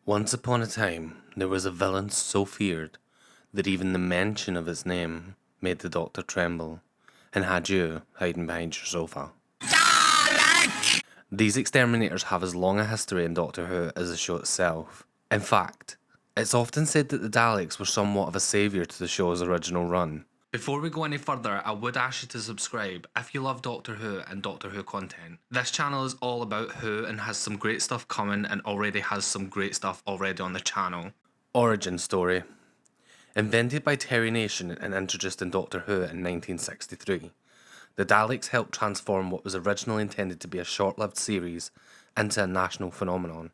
Once upon a time, there was a villain so feared that even the mention of his name made the Doctor tremble, and had you hiding behind your sofa. Dalek! These exterminators have as long a history in Doctor Who as the show itself. In fact, it's often said that the Daleks were somewhat of a saviour to the show's original run. Before we go any further, I would ask you to subscribe if you love Doctor Who and Doctor Who content. This channel is all about Who and has some great stuff coming, and already has some great stuff already on the channel. Origin story. Invented by Terry Nation and introduced in Doctor Who in 1963, the Daleks helped transform what was originally intended to be a short-lived series into a national phenomenon.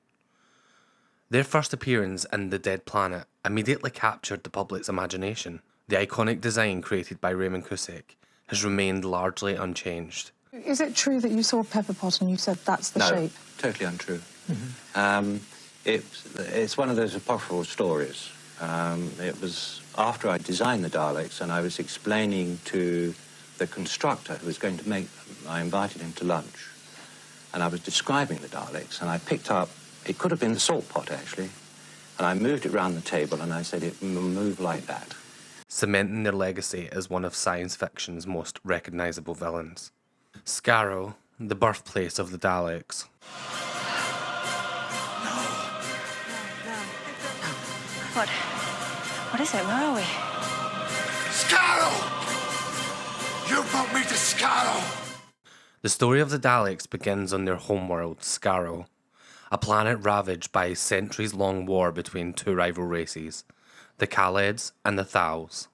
Their first appearance in The Dead Planet immediately captured the public's imagination. The iconic design created by ᴄᴏꞰᴰᴇᴏ has remained largely unchanged. Is it true that you saw Pepperpot and you said that's the shape? No, totally untrue. It's one of those apocryphal stories. It was after I designed the Daleks and I was explaining to the constructor who was going to make them. I invited him to lunch and I was describing the Daleks and I picked up, it could have been the salt pot actually, and I moved it around the table and I said it will move like that. Cementing their legacy as one of science fiction's most recognisable villains. Skaro, the birthplace of the Daleks. What is it? Where are we? Skaro! You brought me to Skaro! The story of the Daleks begins on their homeworld, Skaro, a planet ravaged by a centuries-long war between two rival races, the Kaleds and the Thals.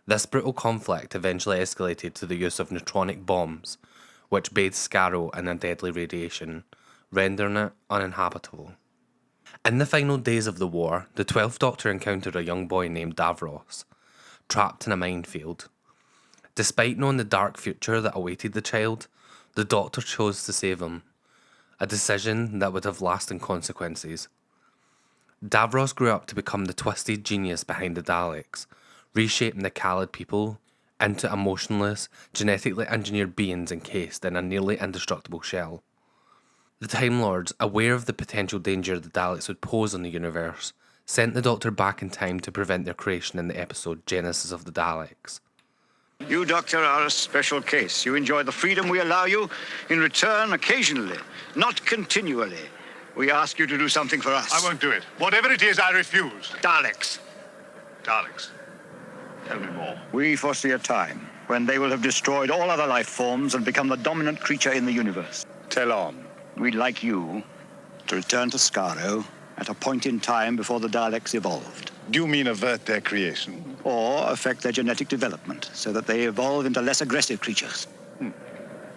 This brutal conflict eventually escalated to the use of neutronic bombs, which bathed Skaro in a deadly radiation, rendering it uninhabitable. In the final days of the war, the 12th Doctor encountered a young boy named Davros, trapped in a minefield. Despite knowing the dark future that awaited the child, the Doctor chose to save him, a decision that would have lasting consequences. Davros grew up to become the twisted genius behind the Daleks, reshaping the Khaled people into emotionless, genetically engineered beings encased in a nearly indestructible shell. The Time Lords, aware of the potential danger the Daleks would pose on the universe, sent the Doctor back in time to prevent their creation in the episode Genesis of the Daleks. You, Doctor, are a special case. You enjoy the freedom we allow you. In return, occasionally, not continually, we ask you to do something for us. I won't do it. Whatever it is, I refuse. Daleks. Daleks. Tell me more. We foresee a time when they will have destroyed all other life forms and become the dominant creature in the universe. Tell on. We'd like you to return to Skaro at a point in time before the Daleks evolved. Do you mean avert their creation? Or affect their genetic development so that they evolve into less aggressive creatures.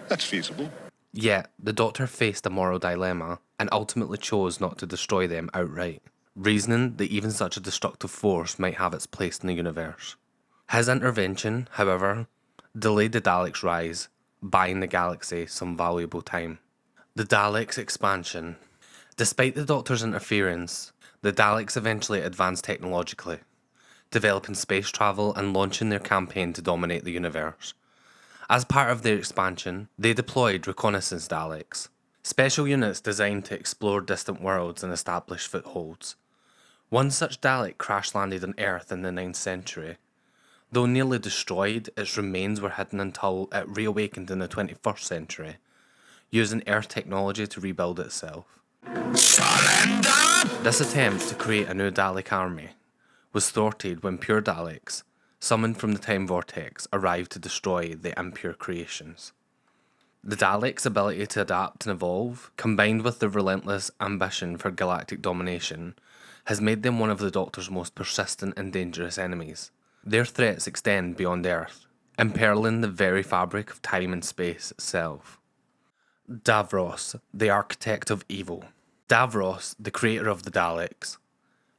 That's feasible. Yet, the Doctor faced a moral dilemma and ultimately chose not to destroy them outright, reasoning that even such a destructive force might have its place in the universe. His intervention, however, delayed the Daleks' rise, buying the galaxy some valuable time. The Daleks Expansion. Despite the Doctor's interference, the Daleks eventually advanced technologically, developing space travel and launching their campaign to dominate the universe. As part of their expansion, they deployed reconnaissance Daleks, special units designed to explore distant worlds and establish footholds. One such Dalek crash-landed on Earth in the 9th century. Though nearly destroyed, its remains were hidden until it reawakened in the 21st century, using Earth technology to rebuild itself. Surrender! This attempt to create a new Dalek army was thwarted when pure Daleks, summoned from the time vortex, arrived to destroy the impure creations. The Daleks' ability to adapt and evolve, combined with their relentless ambition for galactic domination, has made them one of the Doctor's most persistent and dangerous enemies. Their threats extend beyond Earth, imperiling the very fabric of time and space itself. Davros, the architect of evil. Davros, the creator of the Daleks,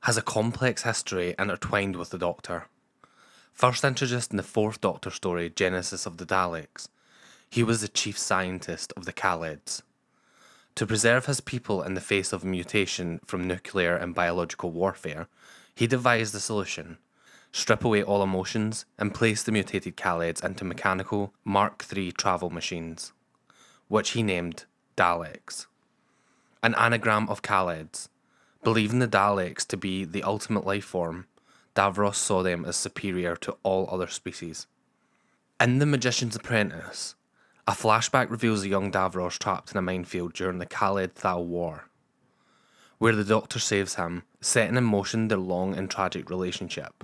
has a complex history intertwined with the Doctor. First introduced in the 4th Doctor story, Genesis of the Daleks, he was the chief scientist of the Kaleds. To preserve his people in the face of mutation from nuclear and biological warfare, he devised a solution: strip away all emotions and place the mutated Kaleds into mechanical Mark III travel machines, which he named Daleks. An anagram of Kaleds, Believing the Daleks to be the ultimate life form, Davros saw them as superior to all other species. In The Magician's Apprentice, a flashback reveals a young Davros trapped in a minefield during the Khaled-Thal War, where the Doctor saves him, setting in motion their long and tragic relationship.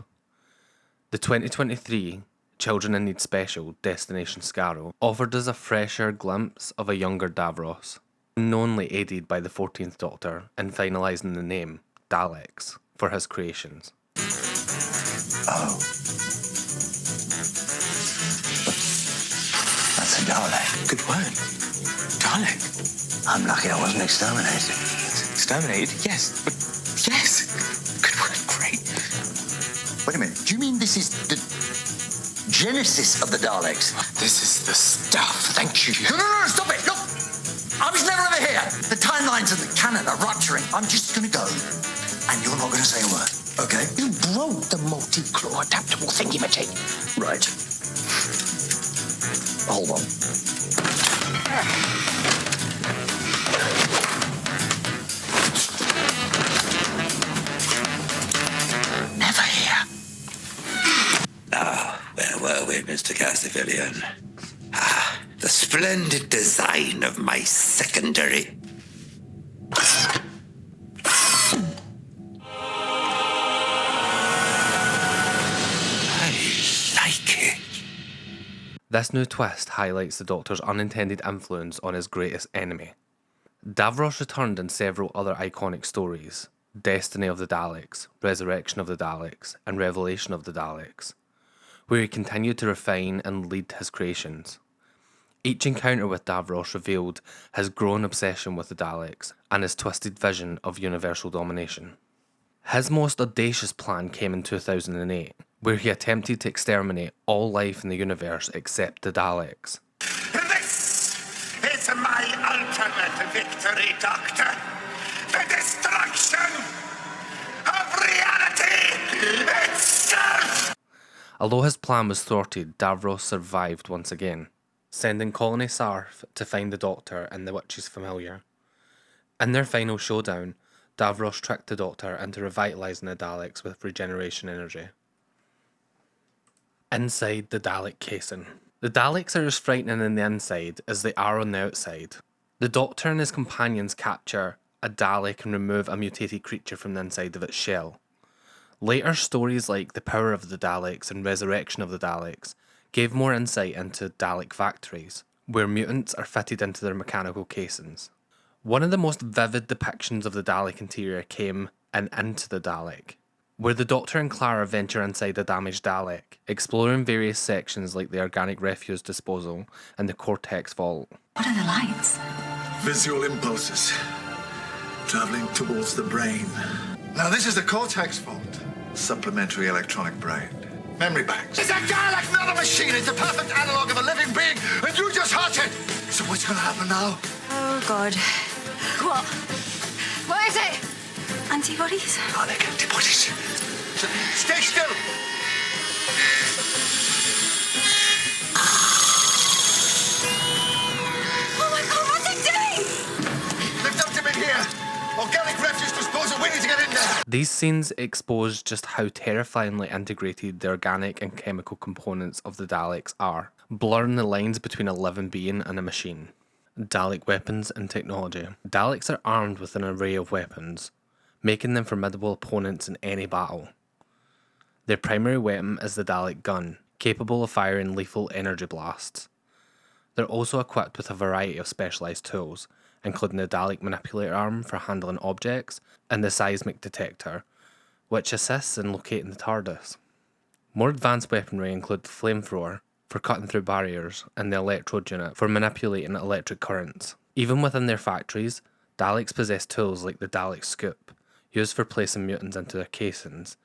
The 2023 Children in Need Special, Destination Skaro, offered us a fresher glimpse of a younger Davros, unknowingly aided by the 14th Doctor in finalising the name, Daleks, for his creations. Oh. That's a Dalek. Good word. Dalek. I'm lucky I wasn't exterminated. Exterminated? Yes. But yes. Good word. Great. Wait a minute. Do you mean this is the genesis of the Daleks? This is the stuff. Thank you. No, stop it. Look. I was never ever here. The timelines of the canon are rupturing. I'm just going to go, and you're not going to say a word. Okay? You broke the multi-claw adaptable thingy-majig. Right. Hold on. Never here. Now, where were we, Mr. Castiglione? The splendid design of my secondary. This new twist highlights the Doctor's unintended influence on his greatest enemy. Davros returned in several other iconic stories: Destiny of the Daleks, Resurrection of the Daleks, and Revelation of the Daleks, where he continued to refine and lead his creations. Each encounter with Davros revealed his growing obsession with the Daleks and his twisted vision of universal domination. His most audacious plan came in 2008, where he attempted to exterminate all life in the universe except the Daleks. This is my ultimate victory, Doctor. The destruction of reality itself! Although his plan was thwarted, Davros survived once again, sending Colony Sarf to find the Doctor and the Witch's familiar. In their final showdown, Davros tricked the Doctor into revitalising the Daleks with regeneration energy. Inside the Dalek Casing. The Daleks are as frightening on the inside as they are on the outside. The Doctor and his companions capture a Dalek and remove a mutated creature from the inside of its shell. Later stories like The Power of the Daleks and Resurrection of the Daleks gave more insight into Dalek factories, where mutants are fitted into their mechanical casings. One of the most vivid depictions of the Dalek interior came in Into the Dalek, where the Doctor and Clara venture inside a damaged Dalek, exploring various sections like the organic refuse disposal and the Cortex Vault. What are the lights? Visual impulses traveling towards the brain. Now, this is the Cortex Vault. Supplementary electronic brain. Memory banks. It's a Dalek, not a machine. It's the perfect analog of a living being, and you just hurt it. So what's going to happen now? Oh, God. What? What is it? Antibodies? Dalek antibodies. Stay still. Oh, my God, what's it doing? They've dumped him in here. Organic refuse disposal. We need to get in there. These scenes expose just how terrifyingly integrated the organic and chemical components of the Daleks are, blurring the lines between a living being and a machine. Dalek weapons and technology. Daleks are armed with an array of weapons, making them formidable opponents in any battle. Their primary weapon is the Dalek gun, capable of firing lethal energy blasts. They're also equipped with a variety of specialised tools, including the Dalek manipulator arm for handling objects and the seismic detector, which assists in locating the Tardis. More advanced weaponry include the flamethrower for cutting through barriers and the electrode unit for manipulating electric currents. Even within their factories, Daleks possess tools like the Dalek scoop, used for placing mutants into their casings,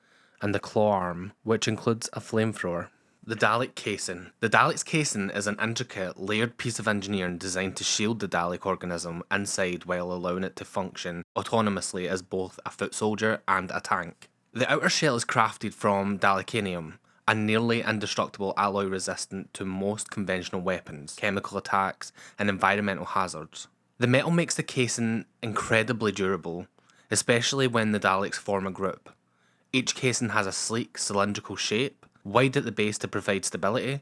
and the claw arm, which includes a flamethrower. The Dalek Casing. The Dalek's casing is an intricate, layered piece of engineering designed to shield the Dalek organism inside while allowing it to function autonomously as both a foot soldier and a tank. The outer shell is crafted from Dalekanium, a nearly indestructible alloy resistant to most conventional weapons, chemical attacks, and environmental hazards. The metal makes the casing incredibly durable, especially when the Daleks form a group. Each casing has a sleek, cylindrical shape, wide at the base to provide stability,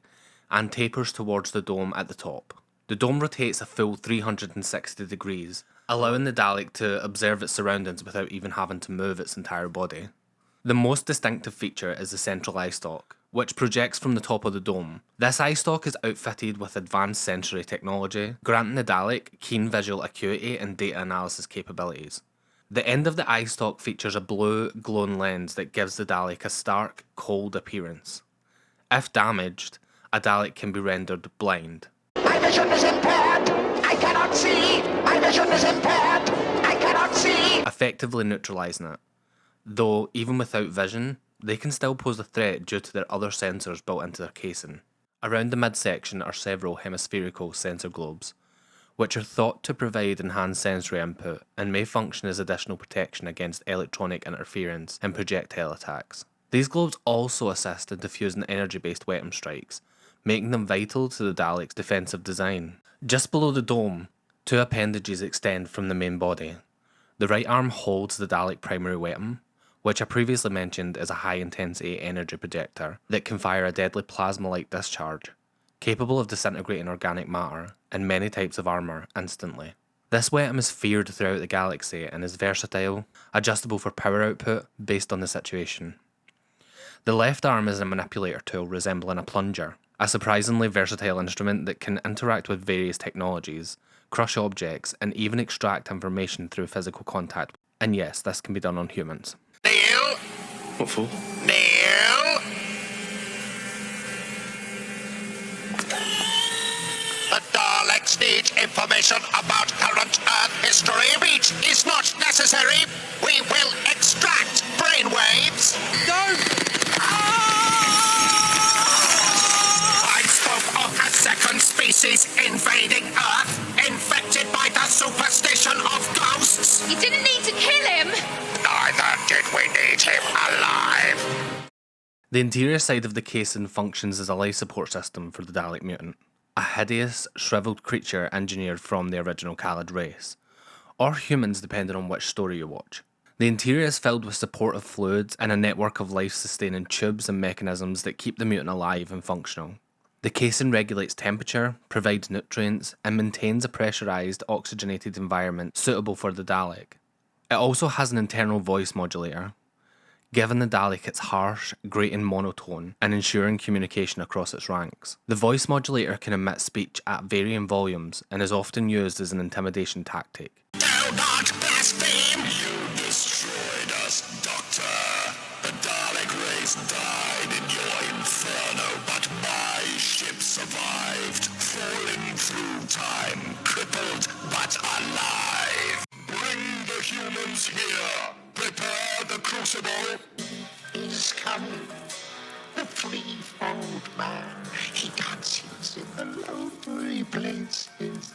and tapers towards the dome at the top. The dome rotates a full 360 degrees, allowing the Dalek to observe its surroundings without even having to move its entire body. The most distinctive feature is the central eye stalk, which projects from the top of the dome. This eye stalk is outfitted with advanced sensory technology, granting the Dalek keen visual acuity and data analysis capabilities. The end of the eye stalk features a blue, glowing lens that gives the Dalek a stark, cold appearance. If damaged, a Dalek can be rendered blind. My vision is impaired! I cannot see! My vision is impaired! I cannot see! Effectively neutralising it. Though, even without vision, they can still pose a threat due to their other sensors built into their casing. Around the midsection are several hemispherical sensor globes, which are thought to provide enhanced sensory input and may function as additional protection against electronic interference and projectile attacks. These globes also assist in diffusing energy-based weapon strikes, making them vital to the Dalek's defensive design. Just below the dome, two appendages extend from the main body. The right arm holds the Dalek primary weapon, which I previously mentioned is a high-intensity energy projector that can fire a deadly plasma-like discharge, capable of disintegrating organic matter and many types of armour instantly. This weapon is feared throughout the galaxy and is versatile, adjustable for power output based on the situation. The left arm is a manipulator tool resembling a plunger, a surprisingly versatile instrument that can interact with various technologies, crush objects, and even extract information through physical contact. And yes, this can be done on humans. Neil! What for? Neil! The Daleks need information about current Earth history. Speech is not necessary. We will extract brainwaves. I spoke of a second species invading Earth, infected by the superstition of ghosts. You didn't need to kill him. Neither did we need him alive. The interior side of the casing functions as a life support system for the Dalek mutant, a hideous, shriveled creature engineered from the original Khalid race, or humans depending on which story you watch. The interior is filled with supportive fluids and a network of life-sustaining tubes and mechanisms that keep the mutant alive and functional. The casing regulates temperature, provides nutrients, and maintains a pressurised, oxygenated environment suitable for the Dalek. It also has an internal voice modulator, giving the Dalek its harsh, grating monotone and ensuring communication across its ranks. The voice modulator can emit speech at varying volumes and is often used as an intimidation tactic. Do not blaspheme! You destroyed us, Doctor. The Dalek race died in your inferno, but my ship survived, falling through time, crippled but alive. Bring the humans here. Prepare the crucible. He's coming. The threefold man. He dances in the lonely places.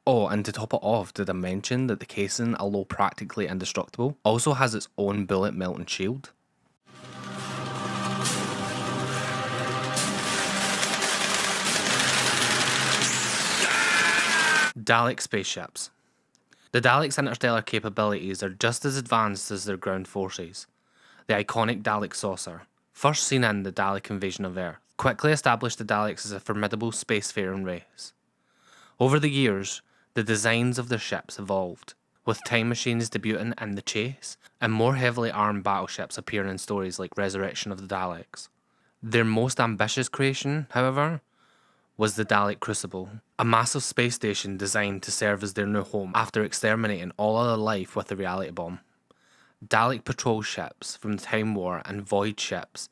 Oh, and to top it off, did I mention that the casing, although practically indestructible, also has its own bullet melting shield? Dalek Spaceships. The Daleks' interstellar capabilities are just as advanced as their ground forces. The iconic Dalek saucer, first seen in the Dalek invasion of Earth, quickly established the Daleks as a formidable spacefaring race. Over the years, the designs of their ships evolved, with time machines debuting in The Chase, and more heavily armed battleships appearing in stories like Resurrection of the Daleks. Their most ambitious creation, however, was the Dalek Crucible, a massive space station designed to serve as their new home after exterminating all other life with a reality bomb. Dalek patrol ships from the Time War and Void ships,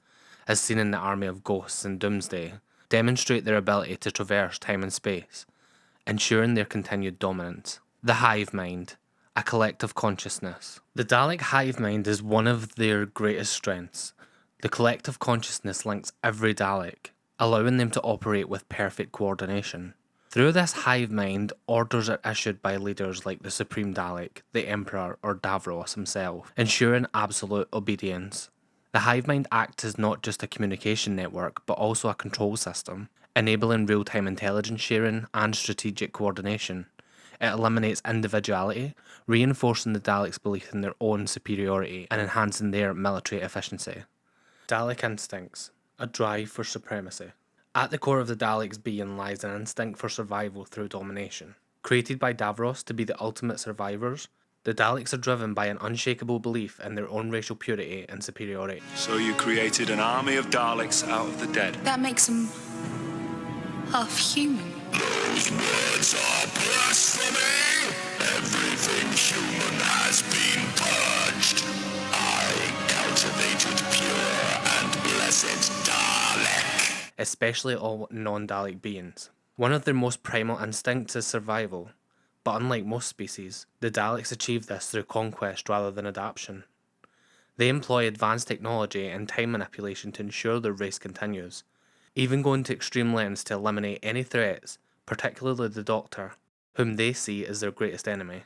as seen in the Army of Ghosts and Doomsday, demonstrate their ability to traverse time and space, ensuring their continued dominance. The Hive Mind, a collective consciousness. The Dalek Hive Mind is one of their greatest strengths. The collective consciousness links every Dalek, allowing them to operate with perfect coordination. Through this hive mind, orders are issued by leaders like the Supreme Dalek, the Emperor, or Davros himself, ensuring absolute obedience. The hive mind acts as not just a communication network, but also a control system, enabling real-time intelligence sharing and strategic coordination. It eliminates individuality, reinforcing the Daleks' belief in their own superiority and enhancing their military efficiency. Dalek instincts, a drive for supremacy. At the core of the Daleks' being lies an instinct for survival through domination. Created by Davros to be the ultimate survivors, the Daleks are driven by an unshakable belief in their own racial purity and superiority. So you created an army of Daleks out of the dead? That makes them half human. Those words are blasphemy! Everything human has been purged. I cultivated pure and blessed Dalek. Especially all non-Dalek beings. One of their most primal instincts is survival, but unlike most species, the Daleks achieve this through conquest rather than adaptation. They employ advanced technology and time manipulation to ensure their race continues, even going to extreme lengths to eliminate any threats, particularly the Doctor, whom they see as their greatest enemy.